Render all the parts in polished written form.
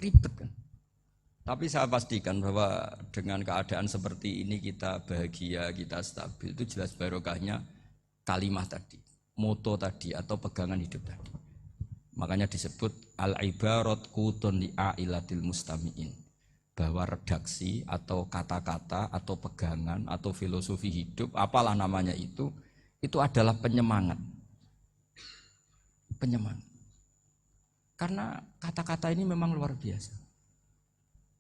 Ribet kan. Tapi saya pastikan bahwa dengan keadaan seperti ini kita bahagia, kita stabil, itu jelas barokahnya kalimah tadi, moto tadi atau pegangan hidup tadi. Makanya disebut al-ibarat qutun li'ailatil mustami'in, bahwa redaksi atau kata-kata atau pegangan atau filosofi hidup, apalah namanya itu adalah penyemangat. Penyemangat. Karena kata-kata ini memang luar biasa.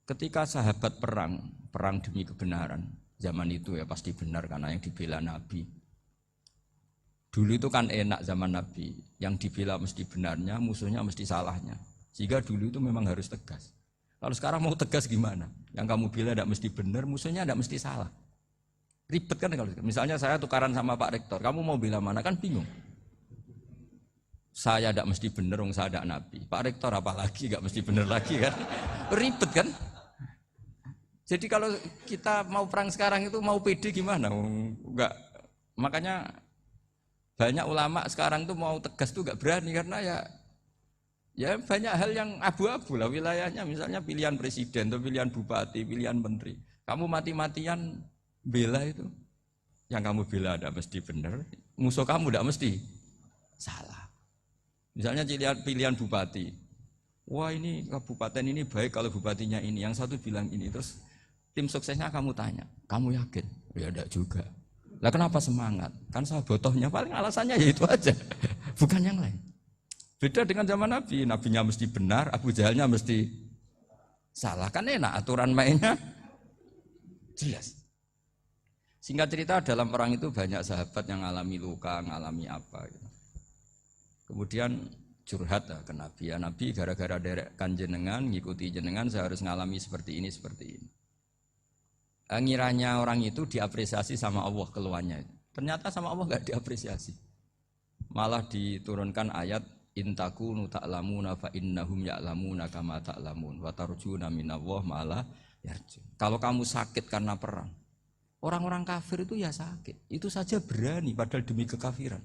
Ketika sahabat perang demi kebenaran, zaman itu ya pasti benar karena yang dibela Nabi. Dulu itu kan enak zaman Nabi, yang dibela mesti benarnya, musuhnya mesti salahnya. Sehingga dulu itu memang harus tegas. Kalau sekarang mau tegas gimana? Yang kamu bela tidak mesti benar, musuhnya tidak mesti salah. Ribet kan kalau misalnya saya tukaran sama Pak Rektor, kamu mau bela mana kan bingung. Saya tidak mesti benar, saya tidak Nabi. Pak Rektor apalagi tidak mesti benar lagi kan? Ribet kan? Jadi kalau kita mau perang sekarang itu mau pede gimana? Enggak. Makanya banyak ulama sekarang tuh mau tegas tuh enggak berani karena ya banyak hal yang abu-abu lah wilayahnya, misalnya pilihan presiden atau pilihan bupati, pilihan menteri. Kamu mati-matian bela itu, yang kamu bela tidak mesti benar, musuh kamu tidak mesti salah. Misalnya pilihan bupati, wah ini kabupaten ini baik kalau bupatinya ini, yang satu bilang ini, terus tim suksesnya kamu tanya, kamu yakin? Ya tidak juga. Lah kenapa semangat? Kan saya botohnya paling alasannya ya itu aja, bukan yang lain. Beda dengan zaman Nabi, Nabinya mesti benar, Abu Jahalnya mesti salah, kan enak aturan mainnya jelas. Singkat cerita dalam perang itu banyak sahabat yang ngalami luka, ngalami apa gitu. Kemudian curhat ke Nabi, ya Nabi gara-gara derekkan jenengan, ngikuti jenengan saya harus ngalami seperti ini. Ngiranya orang itu diapresiasi sama Allah keluarnya. Ternyata sama Allah enggak diapresiasi. Malah diturunkan ayat intakunu ta'lamuna fa innahum ya'lamuna kama ta'lamun wa tarjuna minallah ma'ala yarjun. Kalau kamu sakit karena perang, orang-orang kafir itu ya sakit. Itu saja berani padahal demi kekafiran.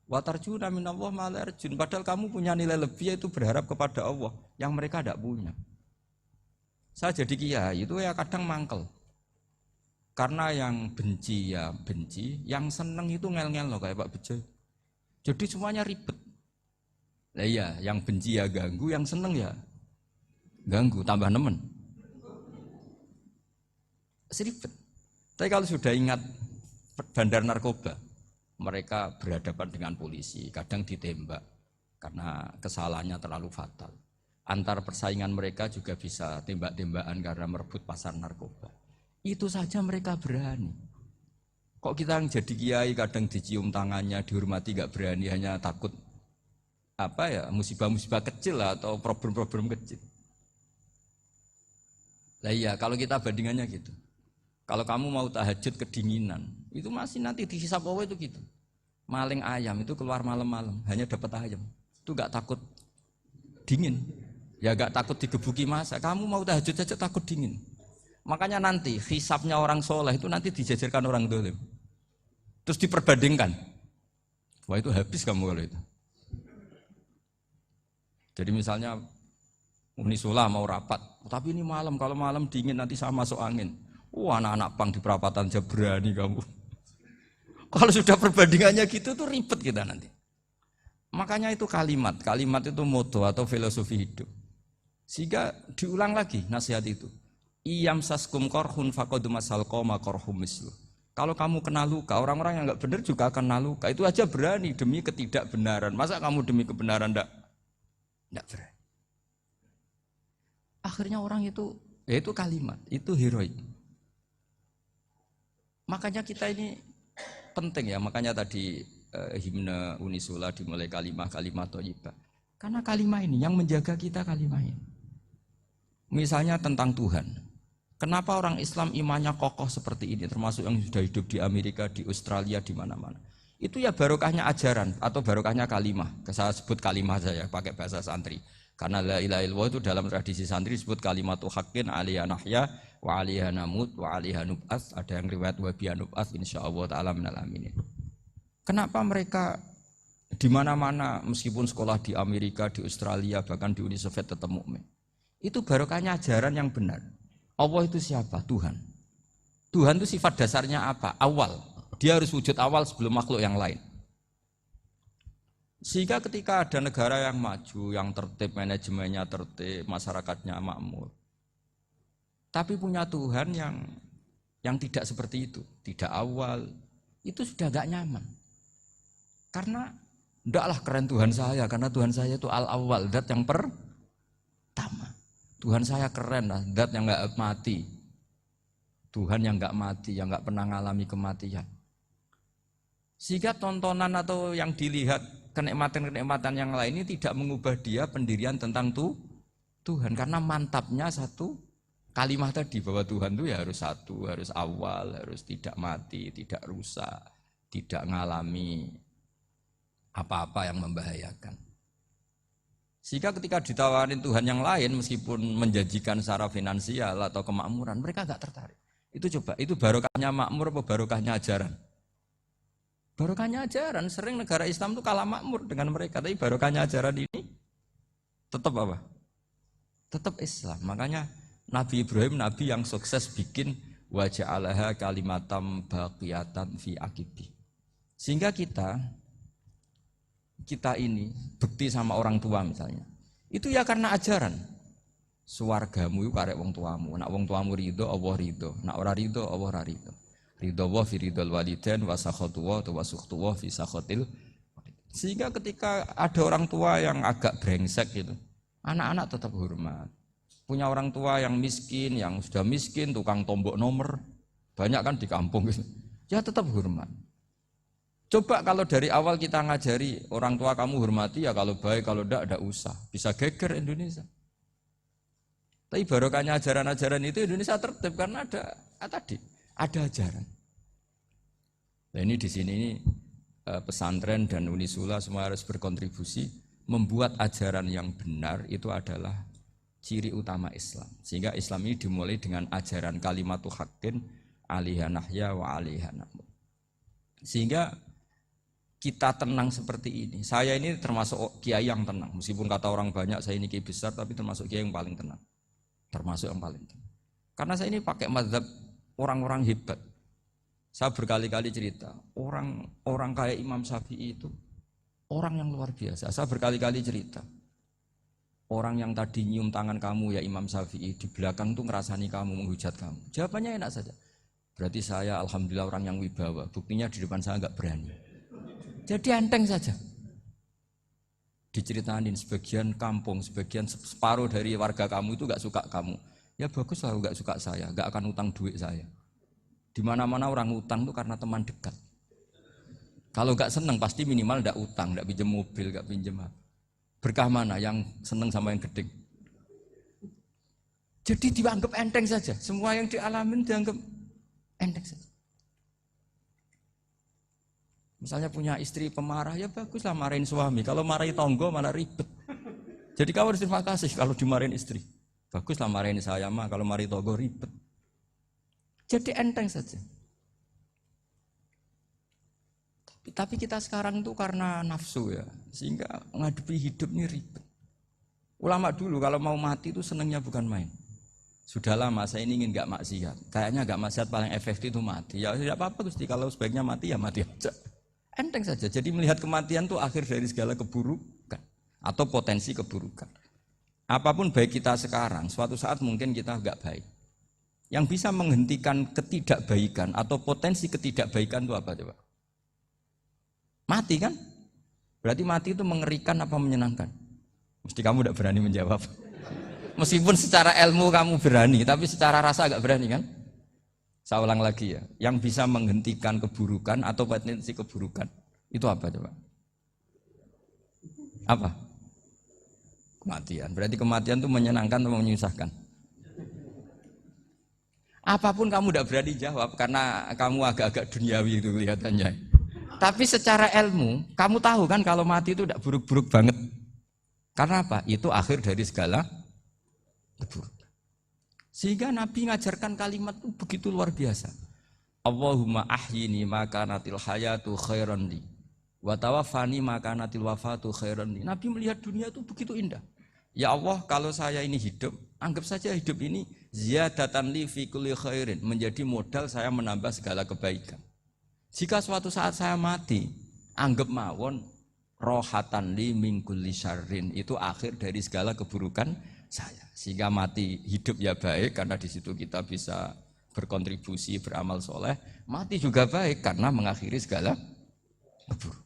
Wa tarjuna minallah ma'ala yarjun. Padahal kamu punya nilai lebih yaitu berharap kepada Allah yang mereka tidak punya. Saya jadi kiai itu ya kadang mangkel. Karena yang benci ya benci, yang seneng itu ngel-ngel loh kayak Pak Bejo. Jadi semuanya ribet. Nah iya, yang benci ya ganggu, yang seneng ya ganggu, tambah nemen. Seribet. Tapi kalau sudah ingat bandar narkoba, mereka berhadapan dengan polisi, kadang ditembak karena kesalahannya terlalu fatal. Antar persaingan mereka juga bisa tembak-tembakan karena merebut pasar narkoba. Itu saja mereka berani. Kok kita yang jadi kiai kadang dicium tangannya, dihormati gak berani, hanya takut apa ya, musibah-musibah kecil lah, atau problem-problem kecil. Lah iya, kalau kita bandingannya gitu. Kalau kamu mau tahajud kedinginan, itu masih nanti dihisab Allah itu gitu. Maling ayam itu keluar malam-malam, hanya dapat ayam. Itu gak takut dingin. Ya gak takut digebuki masa. Kamu mau tahajud saja takut dingin. Makanya nanti hisabnya orang soleh itu nanti dijajarkan orang dolim. Terus diperbandingkan. Wah itu habis kamu kalau itu. Jadi misalnya Unisula mau rapat, tapi ini malam, kalau malam dingin nanti sama masuk angin. Wah anak-anak pang di perapatan aja berani kamu. Kalau sudah perbandingannya gitu tuh ribet kita nanti. Makanya itu kalimat itu moto atau filosofi hidup. Sehingga diulang lagi nasihat itu. Iyam saskum korhun fakodu masal koma korhum mislu. Kalau kamu kena luka, orang-orang yang nggak benar juga akan kena luka. Itu aja berani demi ketidakbenaran. Masa kamu demi kebenaran enggak berani? Akhirnya orang itu, ya itu kalimat, itu heroik. Makanya kita ini penting ya. Makanya tadi himne Unisula dimulai kalimat thayyibah. Karena kalimat ini yang menjaga kita kalimat ini. Misalnya tentang Tuhan. Kenapa orang Islam imannya kokoh seperti ini, termasuk yang sudah hidup di Amerika, di Australia, di mana-mana. Itu ya barokahnya ajaran atau barokahnya kalimah. Saya sebut kalimah saya pakai bahasa santri. Karena la ilaha illallah itu dalam tradisi santri disebut kalimatu haqqin alaiha nahya wa alaiha namut wa alaiha nub'ats. Ada yang riwayat wa biha nub'ats insyaallah taala minal aminin. Kenapa mereka di mana-mana meskipun sekolah di Amerika, di Australia, bahkan di Uni Soviet tetap mukmin? Itu barokahnya ajaran yang benar. Allah itu siapa? Tuhan. Tuhan itu sifat dasarnya apa? Awal. Dia harus wujud awal sebelum makhluk yang lain. Sehingga ketika ada negara yang maju, yang tertib, manajemennya tertib, masyarakatnya makmur, tapi punya Tuhan yang tidak seperti itu, tidak awal, itu sudah gak nyaman. Karena ndaklah keren Tuhan saya, karena Tuhan saya itu al-awwal, zat yang pertama. Tuhan saya keren lah, zat yang gak mati. Tuhan yang gak mati, yang gak pernah mengalami kematian. Sehingga tontonan atau yang dilihat kenikmatan-kenikmatan yang lain ini tidak mengubah dia pendirian tentang Tuhan. Karena mantapnya satu kalimat tadi bahwa Tuhan itu ya harus satu, harus awal, harus tidak mati, tidak rusak, tidak mengalami apa-apa yang membahayakan. Sehingga ketika ditawarin Tuhan yang lain meskipun menjanjikan secara finansial atau kemakmuran, mereka gak tertarik. Itu coba, itu barokahnya makmur apa barokahnya ajaran? Barokahnya ajaran. Sering negara Islam itu kalah makmur dengan mereka, tapi barokahnya ajaran ini tetap apa? Tetap Islam. Makanya Nabi Ibrahim, Nabi yang sukses bikin wa ja'alaha kalimatam baqiyatan fi aqibi. Sehingga kita ini bekti sama orang tua misalnya, itu ya karena ajaran. Suwargamu itu karek wong tuamu. Nak wong tuamu ridho, Allah ridho. Nak ora ridho, Allah ora ridho. Ridho wa fi ridhol walidain wa sakhatu wa sukhtu wa fi sakhatil. Sehingga ketika ada orang tua yang agak brengsek gitu, anak-anak tetap hormat. Punya orang tua yang miskin, yang sudah miskin, tukang tombok nomor, banyak kan di kampung gitu. Ya tetap hormat. Coba kalau dari awal kita ngajari orang tua kamu hormati ya, kalau baik, kalau tidak usah. Bisa geger Indonesia. Tapi barokahnya ajaran-ajaran itu Indonesia tertib karena ada ajaran. Nah ini di sini pesantren dan Unisula semua harus berkontribusi membuat ajaran yang benar itu adalah ciri utama Islam. Sehingga Islam ini dimulai dengan ajaran kalimatu haqqin alaiha nahya wa alaiha namut. Sehingga kita tenang seperti ini. Saya ini termasuk kiai yang tenang. Meskipun kata orang banyak saya ini kiai besar, tapi termasuk kiai yang paling tenang. Termasuk yang paling tenang. Karena saya ini pakai mazhab orang-orang hebat. Saya berkali-kali cerita, orang kayak Imam Syafi'i itu orang yang luar biasa. Saya berkali-kali cerita, orang yang tadi nyium tangan kamu ya Imam Syafi'i, di belakang tuh ngerasani kamu, menghujat kamu. Jawabannya enak saja. Berarti saya alhamdulillah orang yang wibawa. Buktinya di depan saya enggak berani. Jadi enteng saja. Diceritain sebagian kampung, sebagian separuh dari warga kamu itu enggak suka kamu. Ya bagus lah enggak suka saya, enggak akan utang duit saya. Di mana-mana orang utang itu karena teman dekat. Kalau enggak seneng pasti minimal enggak utang, enggak pinjam mobil, enggak pinjam apa. Berkah mana yang seneng sama yang gede. Jadi dianggap enteng saja. Semua yang dialamin dianggap enteng saja. Misalnya punya istri pemarah, ya baguslah marahin suami. Kalau marahin tonggo malah ribet. Jadi kamu harus terima kasih kalau dimarahin istri. Baguslah marahin saya mah, kalau marahin tonggo ribet. Jadi enteng saja. Tapi kita sekarang tuh karena nafsu ya, sehingga menghadapi hidup ini ribet. Ulama dulu kalau mau mati itu senengnya bukan main. Sudah lama saya ini ingin gak maksiat. Kayaknya gak maksiat paling efektif itu mati. Ya tidak apa-apa Gusti, kalau sebaiknya mati ya mati aja. Enteng saja. Jadi melihat kematian itu akhir dari segala keburukan atau potensi keburukan. Apapun baik kita sekarang, suatu saat mungkin kita gak baik. Yang bisa menghentikan ketidakbaikan atau potensi ketidakbaikan itu apa coba? Mati kan? Berarti mati itu mengerikan apa menyenangkan? Mesti kamu tidak berani menjawab. Meskipun secara ilmu kamu berani, tapi secara rasa agak berani kan? Saya ulang lagi ya, yang bisa menghentikan keburukan atau potensi keburukan itu apa coba? Apa? Kematian. Berarti kematian itu menyenangkan atau menyusahkan? Apapun kamu tidak berani jawab karena kamu agak-agak duniawi itu kelihatannya. Tapi secara ilmu, kamu tahu kan kalau mati itu tidak buruk-buruk banget. Karena apa? Itu akhir dari segala keburukan. Sehingga Nabi ngajarkan kalimat itu begitu luar biasa. Allahumma ahyini maka natil hayatu khairan li wa tawaffani maka natil wafatu khairan li. Nabi melihat dunia itu begitu indah. Ya Allah, kalau saya ini hidup, Anggap saja hidup ini ziyadatan li fi kulli khairin, menjadi modal saya menambah segala kebaikan. Jika suatu saat saya mati, anggap mawon rohatan li min kulli syarrin, itu akhir dari segala keburukan saya. Sehingga mati hidup ya baik karena di situ kita bisa berkontribusi beramal soleh. Mati juga baik karena mengakhiri segala keburukan.